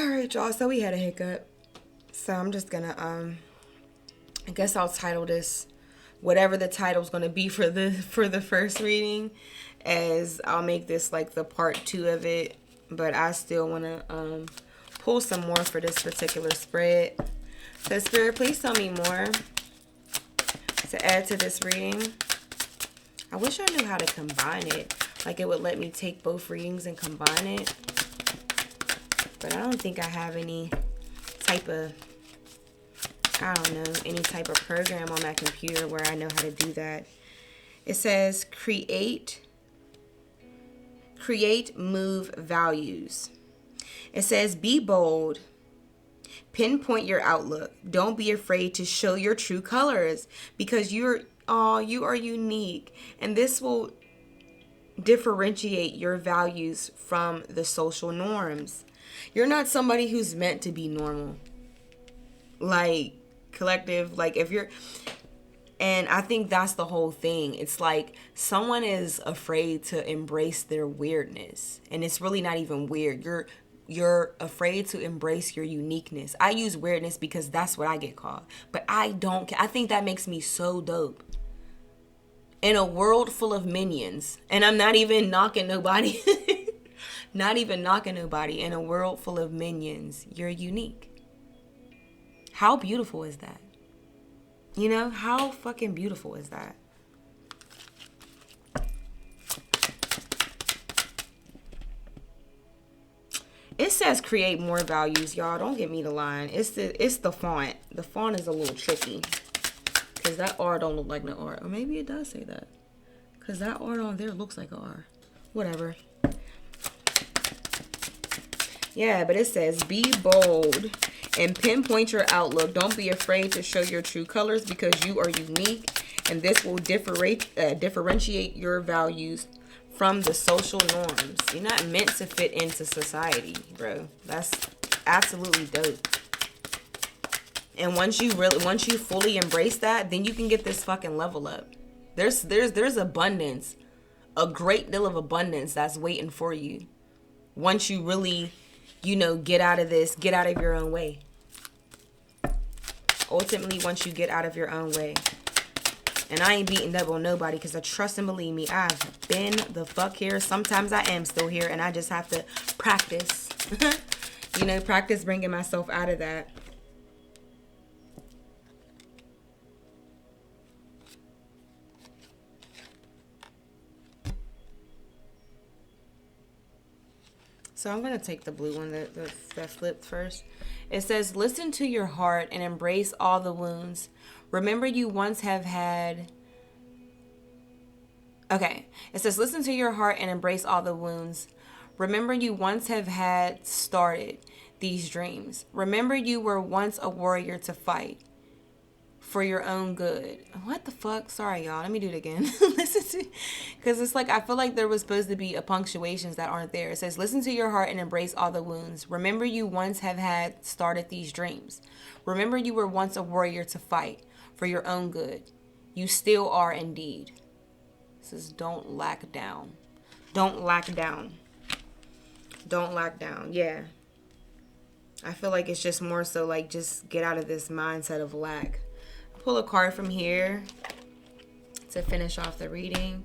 Alright, y'all. So we had a hiccup. So I'm just gonna, I guess I'll title this whatever the title's gonna be for the first reading, as I'll make this like the part 2 of it. But I still wanna pull some more for this particular spread. So Spirit, please tell me more to add to this reading. I wish I knew how to combine it. Like it would let me take both readings and combine it. But I don't think I have any type of, I don't know, any type of program on my computer where I know how to do that. It says create, move, values. It says be bold. Pinpoint your outlook. Don't be afraid to show your true colors because you are unique, and this will differentiate your values from the social norms. You're not somebody who's meant to be normal. Like, collective, like if you're, and I think that's the whole thing. It's like someone is afraid to embrace their weirdness, and it's really not even weird. You're afraid to embrace your uniqueness. I use weirdness because that's what I get called, but I don't. I think that makes me so dope. In a world full of minions, and I'm not even knocking nobody. Not even knocking nobody. In a world full of minions, you're unique. How beautiful is that? You know, how fucking beautiful is that? It says create more values, y'all. Don't get me the line. It's the font. The font is a little tricky. Because that R don't look like no R. Or maybe it does say that. Because that R on there looks like a R. Whatever. Yeah, but it says be bold and pinpoint your outlook. Don't be afraid to show your true colors because you are unique. And this will differentiate your values from the social norms. You're not meant to fit into society, bro. That's absolutely dope. And once you fully embrace that, then you can get this fucking level up. There's abundance, a great deal of abundance that's waiting for you. Once you really, get out of this, get out of your own way. Ultimately, once you get out of your own way. And I ain't beating up on nobody because I trust and believe me, I've been the fuck here. Sometimes I am still here and I just have to practice. Practice bringing myself out of that. So I'm going to take the blue one that flipped first. It says, listen to your heart and embrace all the wounds. Remember you once have had... Okay. It says, listen to your heart and embrace all the wounds. Remember you once have had started these dreams. Remember you were once a warrior to fight for your own good. What the fuck? Sorry, y'all. Let me do it again. Listen to... Because it's like, I feel like there was supposed to be a punctuations that aren't there. It says, listen to your heart and embrace all the wounds. Remember you once have had started these dreams. Remember you were once a warrior to fight for your own good. You still are indeed. It says, don't lack down. Don't lack down. Don't lack down. Yeah. I feel like it's just more so like, just get out of this mindset of lack. Pull a card from here to finish off the reading.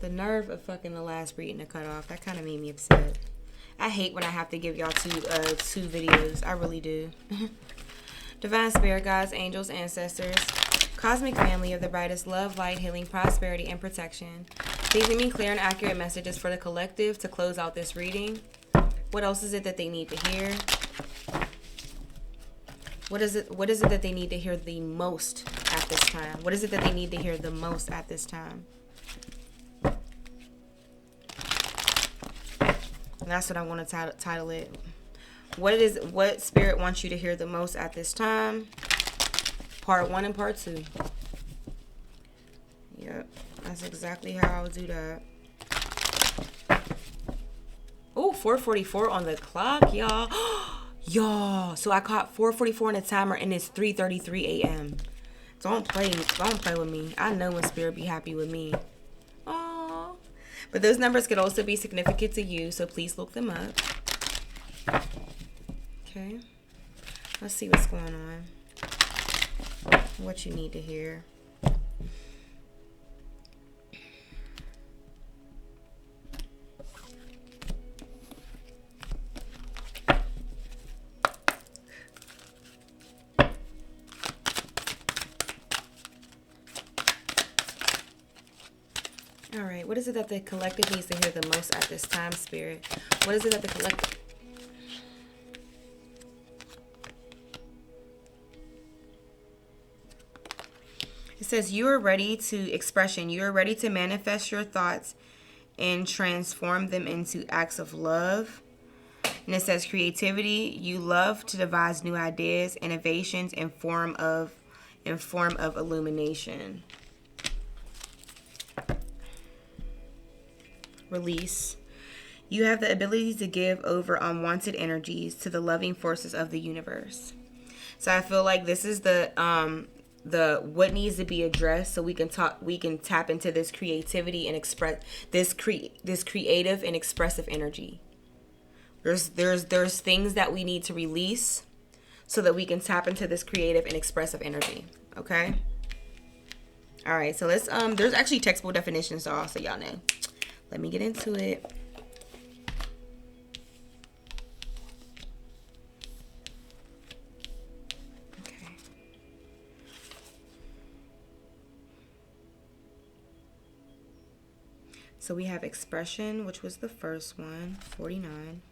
The nerve of fucking the last reading to cut off. That kind of made me upset. I hate when I have to give y'all two videos. I really do. Divine Spirit, Guides, Angels, Ancestors, Cosmic Family of the brightest love, light, healing, prosperity, and protection. Please give me clear and accurate messages for the collective to close out this reading. What else is it that they need to hear? What is it that they need to hear the most at this time? What is it that they need to hear the most at this time? And that's what I want to title it. What Spirit wants you to hear the most at this time? Part 1 and part 2. Yep. That's exactly how I would do that. Oh, 4:44 on the clock, y'all. Y'all, so I caught 4:44 on the timer and it's 3:33 a.m. Don't play with me. I know when Spirit be happy with me. Oh, But those numbers could also be significant to you, so please look them up. Okay. Let's see what's going on. What you need to hear. All right, what is it that the collective needs to hear the most at this time, Spirit? What is it that the collective... It says you are ready to expression. You are ready to manifest your thoughts and transform them into acts of love. And it says creativity. You love to devise new ideas, innovations, and form of illumination. Release. You have the ability to give over unwanted energies to the loving forces of the universe. So I feel like this is the what needs to be addressed, so we can tap into this creativity and express this creative and expressive energy. There's things that we need to release so that we can tap into this creative and expressive energy. Okay. All right. So let's there's actually textbook definitions, so y'all know. Let me get into it. Okay. So we have expression, which was the first one, 49.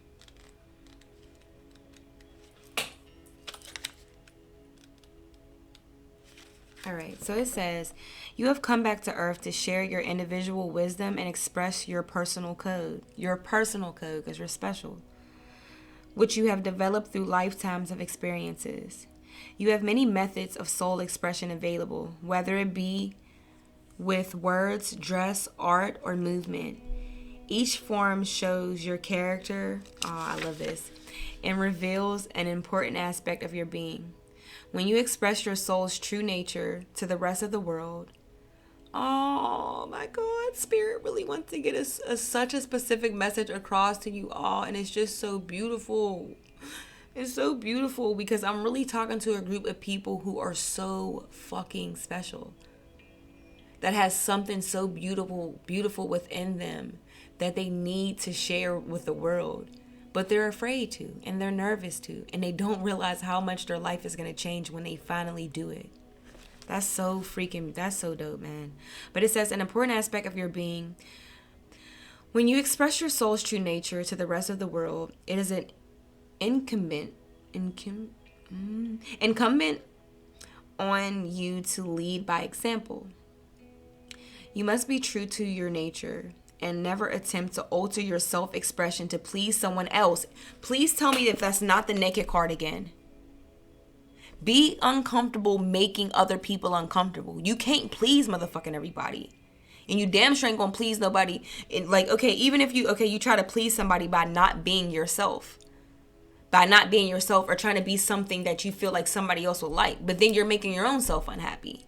All right, so it says, you have come back to Earth to share your individual wisdom and express your personal code. Your personal code, because you're special, which you have developed through lifetimes of experiences. You have many methods of soul expression available, whether it be with words, dress, art, or movement. Each form shows your character, I love this, and reveals an important aspect of your being. When you express your soul's true nature to the rest of the world, oh my God, Spirit really wants to get such a specific message across to you all, and it's just so beautiful. It's so beautiful because I'm really talking to a group of people who are so fucking special, that has something so beautiful within them that they need to share with the world. But they're afraid to, and they're nervous to, and they don't realize how much their life is going to change when they finally do it. That's so dope, man. But it says an important aspect of your being. When you express your soul's true nature to the rest of the world, it is an incumbent on you to lead by example. You must be true to your nature and never attempt to alter your self-expression to please someone else. Please tell me if that's not the naked card again. Be uncomfortable making other people uncomfortable. You can't please motherfucking everybody. And you damn sure ain't gonna please nobody. Even if you try to please somebody by not being yourself. By not being yourself or trying to be something that you feel like somebody else will like. But then you're making your own self unhappy.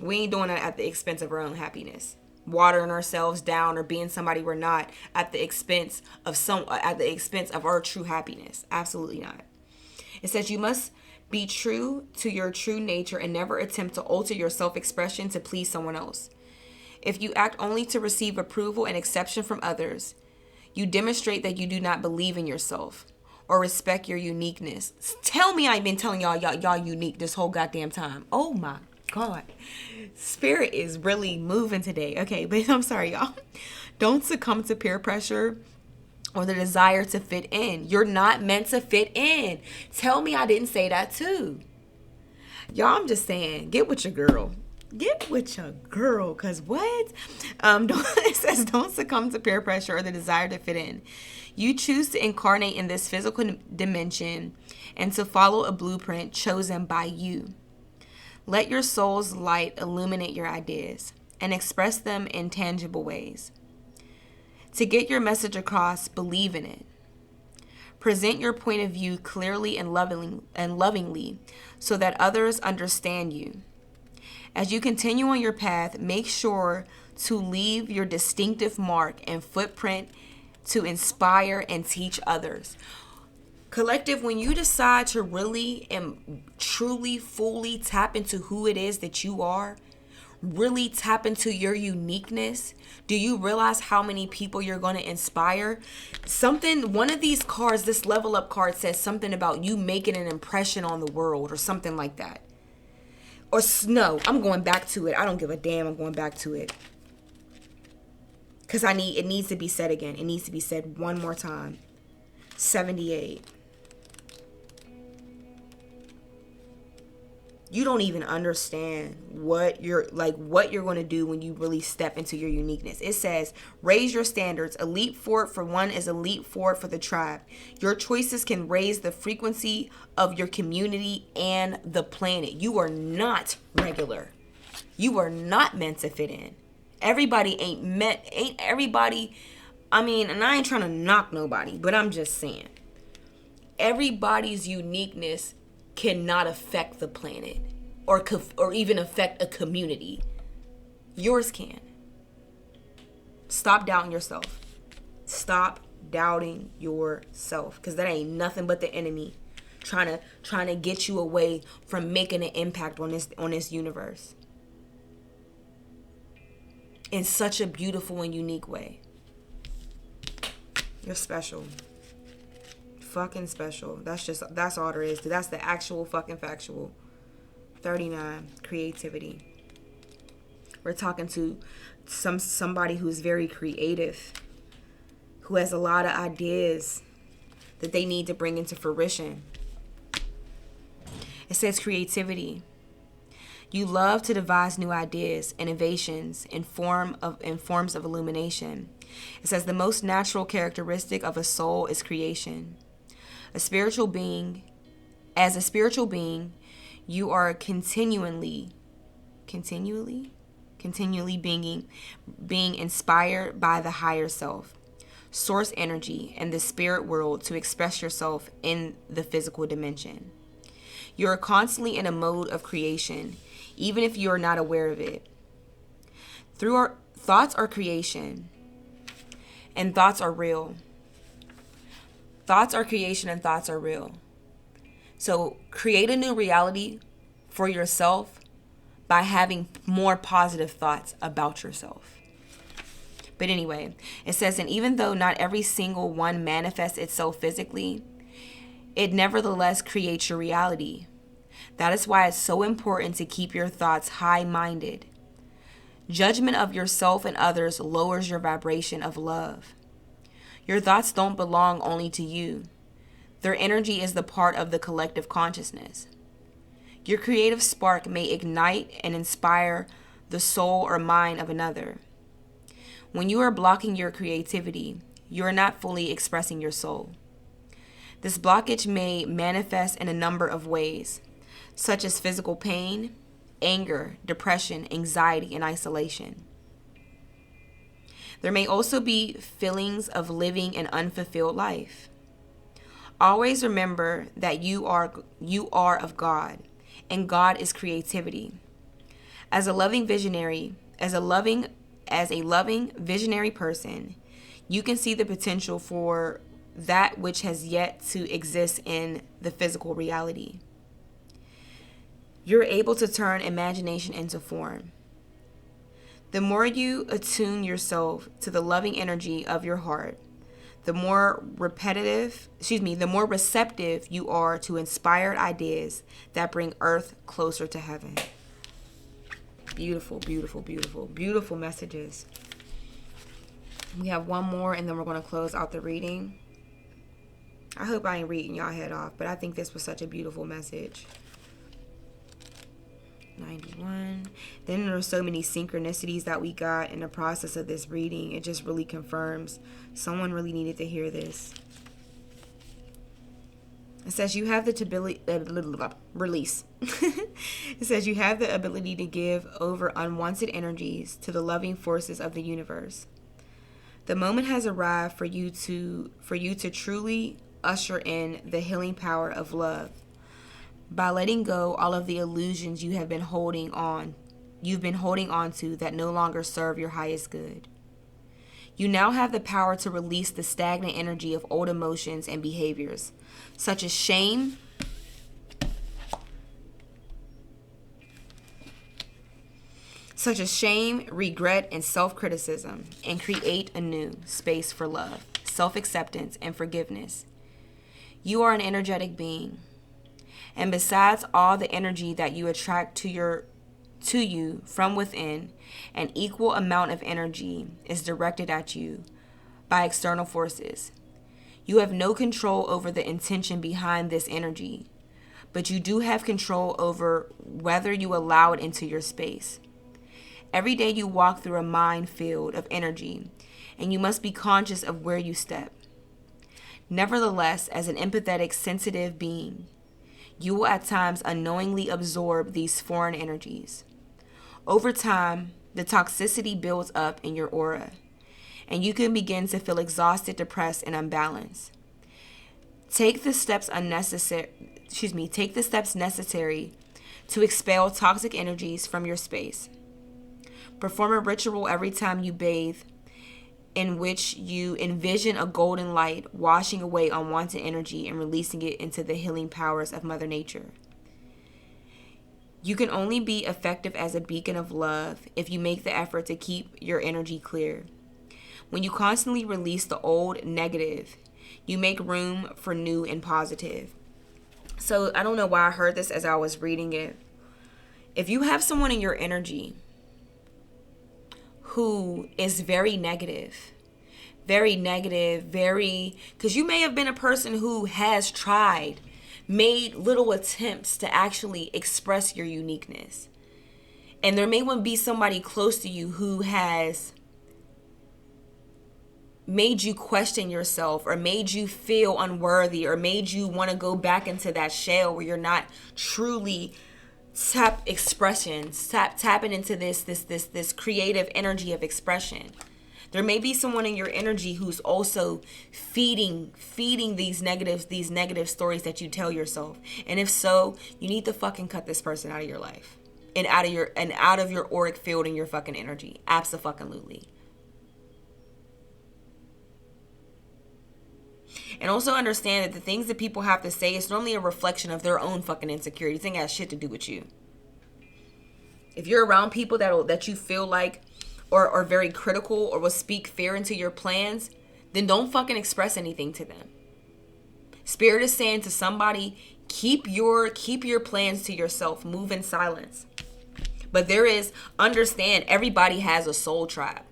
We ain't doing that at the expense of our own happiness. Watering ourselves down or being somebody we're not at the expense of our true happiness. Absolutely not. It says you must be true to your true nature and never attempt to alter your self-expression to please someone else. If you act only to receive approval and acceptance from others, you demonstrate that you do not believe in yourself or respect your uniqueness. Tell me I ain't been telling y'all unique this whole goddamn time. Oh my God. Spirit is really moving today. Okay, but I'm sorry, y'all. Don't succumb to peer pressure or the desire to fit in. You're not meant to fit in. Tell me I didn't say that too. Y'all, I'm just saying, get with your girl. Get with your girl, because what? It says don't succumb to peer pressure or the desire to fit in. You choose to incarnate in this physical dimension and to follow a blueprint chosen by you. Let your soul's light illuminate your ideas and express them in tangible ways. To get your message across, believe in it. Present your point of view clearly and lovingly so that others understand you. As you continue on your path, make sure to leave your distinctive mark and footprint to inspire and teach others. Collective, when you decide to really and truly, fully tap into who it is that you are, really tap into your uniqueness, do you realize how many people you're going to inspire? One of these cards, this level up card, says something about you making an impression on the world or something like that. Or no, I'm going back to it. I don't give a damn. I'm going back to it. Because it needs to be said again. It needs to be said one more time. 78. You don't even understand what you're going to do when you really step into your uniqueness. It says, raise your standards. A leap forward for one is a leap forward for the tribe. Your choices can raise the frequency of your community and the planet. You are not regular. You are not meant to fit in. Ain't everybody. I mean, and I ain't trying to knock nobody, but I'm just saying. Everybody's uniqueness cannot affect the planet or even affect a community. Yours can. Stop doubting yourself. Stop doubting yourself, because that ain't nothing but the enemy trying to get you away from making an impact on this universe in such a beautiful and unique way. You're special. Fucking special. That's all there is. That's the actual fucking factual. 39. Creativity. We're talking to somebody who's very creative, who has a lot of ideas that they need to bring into fruition. It says creativity. You love to devise new ideas, innovations, in forms of illumination. It says the most natural characteristic of a soul is creation. As a spiritual being, you are continually being inspired by the higher self, source energy, and the spirit world to express yourself in the physical dimension. You are constantly in a mode of creation, even if you are not aware of it. Through our thoughts are creation, and thoughts are real. Thoughts are creation and thoughts are real. So create a new reality for yourself by having more positive thoughts about yourself. But anyway, it says, and even though not every single one manifests itself physically, it nevertheless creates your reality. That is why it's so important to keep your thoughts high-minded. Judgment of yourself and others lowers your vibration of love. Your thoughts don't belong only to you. Their energy is the part of the collective consciousness. Your creative spark may ignite and inspire the soul or mind of another. When you are blocking your creativity, you are not fully expressing your soul. This blockage may manifest in a number of ways, such as physical pain, anger, depression, anxiety, and isolation. There may also be feelings of living an unfulfilled life. Always remember that you are of God, and God is creativity. As a loving visionary person, you can see the potential for that which has yet to exist in the physical reality. You're able to turn imagination into form. The more you attune yourself to the loving energy of your heart, the more receptive you are to inspired ideas that bring Earth closer to heaven. Beautiful, beautiful, beautiful, beautiful messages. We have one more and then we're going to close out the reading. I hope I ain't reading y'all head off, but I think this was such a beautiful message. 91. Then there are so many synchronicities that we got in the process of this reading. It just really confirms someone really needed to hear this. It says you have the ability release. It says you have the ability to give over unwanted energies to the loving forces of the universe. The moment has arrived for you to truly usher in the healing power of love by letting go all of the illusions you have been holding on you've been holding on to that no longer serve your highest good. You now have the power to release the stagnant energy of old emotions and behaviors, such as shame, regret, and self-criticism, and create a new space for love, self-acceptance, and forgiveness. You are an energetic being. And besides all the energy that you attract to you from within, an equal amount of energy is directed at you by external forces. You have no control over the intention behind this energy, but you do have control over whether you allow it into your space. Every day you walk through a minefield of energy, and you must be conscious of where you step. Nevertheless, as an empathetic, sensitive being, you will at times unknowingly absorb these foreign energies. Over time, the toxicity builds up in your aura, and you can begin to feel exhausted, depressed, and unbalanced. Take the steps necessary to expel toxic energies from your space. Perform a ritual every time you bathe, in which you envision a golden light washing away unwanted energy and releasing it into the healing powers of Mother Nature. You can only be effective as a beacon of love if you make the effort to keep your energy clear. When you constantly release the old negative, you make room for new and positive. So I don't know why I heard this as I was reading it. If you have someone in your energy who is very negative, because you may have been a person who has made little attempts to actually express your uniqueness. And there may even be somebody close to you who has made you question yourself, or made you feel unworthy, or made you want to go back into that shell where you're not truly tapping into this creative energy of expression. There may be someone in your energy who's also feeding these negative stories that you tell yourself. And if so, you need to fucking cut this person out of your life and out of your auric field and your fucking energy. Abso-fucking-lutely. And also understand that the things that people have to say is normally a reflection of their own fucking insecurities. It ain't got shit to do with you. If you're around people that you feel like are very critical or will speak fear into your plans, then don't fucking express anything to them. Spirit is saying to somebody, keep your plans to yourself. Move in silence. But understand, everybody has a soul tribe.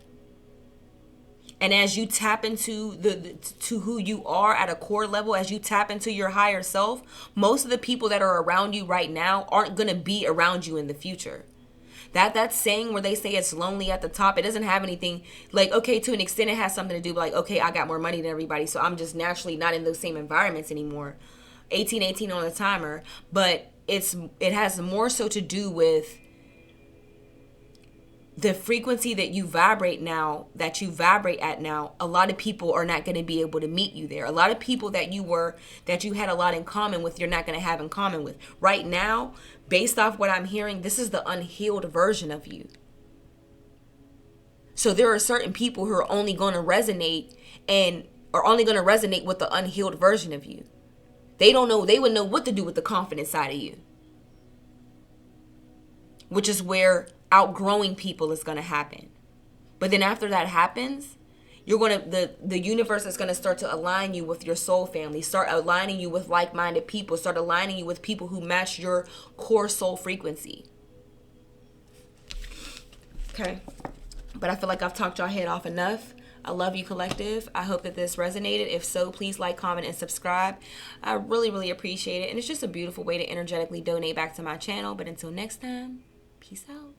And as you tap into to who you are at a core level, as you tap into your higher self, most of the people that are around you right now aren't going to be around you in the future. That saying where they say it's lonely at the top, it doesn't have anything, like, okay, to an extent it has something to do with, like, okay, I got more money than everybody, so I'm just naturally not in those same environments anymore. 18 on the timer. But it has more so to do with the frequency that you vibrate at now. A lot of people are not going to be able to meet you there. A lot of people that you had a lot in common with, you're not going to have in common with. Right now, based off what I'm hearing, this is the unhealed version of you. So there are certain people who are only going to resonate with the unhealed version of you. They would know what to do with the confident side of you. Which is where outgrowing people is going to happen. But then after that happens, the universe is going to start to align you with your soul family, start aligning you with like-minded people, start aligning you with people who match your core soul frequency. Okay. But I feel like I've talked y'all head off enough. I love you, collective. I hope that this resonated. If so, please like, comment, and subscribe. I really, really appreciate it. And it's just a beautiful way to energetically donate back to my channel. But until next time, peace out.